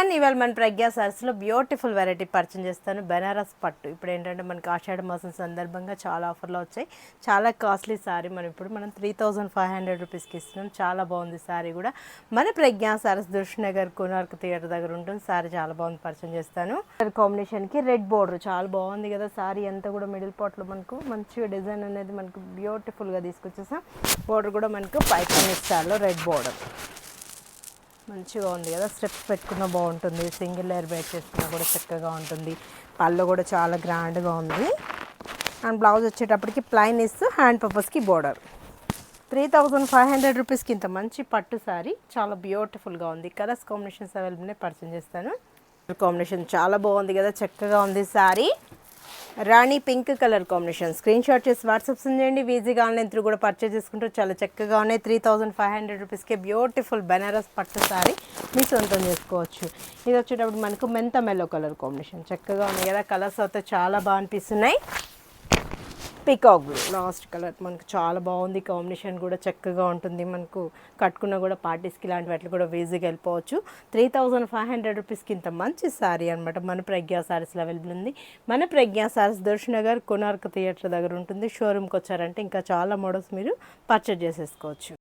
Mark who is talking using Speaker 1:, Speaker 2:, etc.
Speaker 1: నమస్తే ఇవాళ మన ప్రజ్ఞా సారీస్లో బ్యూటిఫుల్ వెరైటీ పరిచయం చేస్తాను. బెనారస్ పట్టు. ఇప్పుడు ఏంటంటే మనకి ఆషాఢ మాసం సందర్భంగా చాలా ఆఫర్లో వచ్చాయి. చాలా కాస్ట్లీ సారీ మనం 3500 రూపీస్కి ఇస్తున్నాం. చాలా బాగుంది సారీ కూడా. మన ప్రజ్ఞా సారీస్ దుర్షనగర్ కోనార్క్ థియేటర్ దగ్గర ఉంటుంది. సారీ చాలా బాగుంది, పరిచయం చేస్తాను. కాంబినేషన్కి రెడ్ బోర్డర్ చాలా బాగుంది కదా. సారీ అంతా కూడా మిడిల్ పార్ట్లో మనకు మంచిగా డిజైన్ అనేది మనకు బ్యూటిఫుల్గా తీసుకొచ్చేసాం. బోర్డర్ కూడా మనకు పైపింగ్ స్టైల్లో రెడ్ బోర్డర్ మంచిగా ఉంది కదా. స్టెప్స్ పెట్టుకున్న బాగుంటుంది, సింగిల్ లేయర్ బేస్ చేసుకున్నా కూడా చక్కగా ఉంటుంది. పళ్ళు కూడా చాలా గ్రాండ్గా ఉంది. అండ్ బ్లౌజ్ వచ్చేటప్పటికి ప్లైన్ ఇస్తూ హ్యాండ్ పర్పస్కి బోర్డర్. 3500 రూపీస్కి ఇంత మంచి పట్టు సారీ చాలా బ్యూటిఫుల్గా ఉంది. కలర్స్ కాంబినేషన్స్ అవైలబుల్నే పరిచయం చేస్తాను. కాంబినేషన్ చాలా బాగుంది కదా, చక్కగా ఉంది sari. Rani pink colour combination. Screenshot చేసి వాట్సాప్ చేయండి. ఈజీగా ఆన్లైన్ త్రూ కూడా పర్చేజ్ చేసుకుంటూ చాలా చక్కగా ఉన్నాయి. 3500 రూపీస్కి బ్యూటిఫుల్ బెనారస్ పట్టు సారీ మీ సొంతం చేసుకోవచ్చు. ఇది వచ్చేటప్పుడు మనకు మెంత మెల్లో కలర్ కాంబినేషన్ చక్కగా ఉన్నాయి కదా. కలర్స్ అయితే చాలా బాగా అనిపిస్తున్నాయి. పీకాక్ బ్లూ లాస్ట్ కలర్ మనకు చాలా బాగుంది. కాంబినేషన్ కూడా చక్కగా ఉంటుంది. మనకు కట్టుకున్న కూడా పార్టీస్కి ఇలాంటి వాటికి కూడా ఈజీగా వెళ్ళిపోవచ్చు. 3500 రూపీస్కి ఇంత మంచి సారీ అనమాట మన ప్రజ్ఞా సారీస్లో అవైలబుల్ ఉంది. మన ప్రజ్ఞా సారీస్ దర్శనగర్ కోనార్క్ థియేటర్ దగ్గర ఉంటుంది. షోరూమ్కి వచ్చారంటే ఇంకా చాలా మోడల్స్ మీరు పర్చేజ్ చేసేసుకోవచ్చు.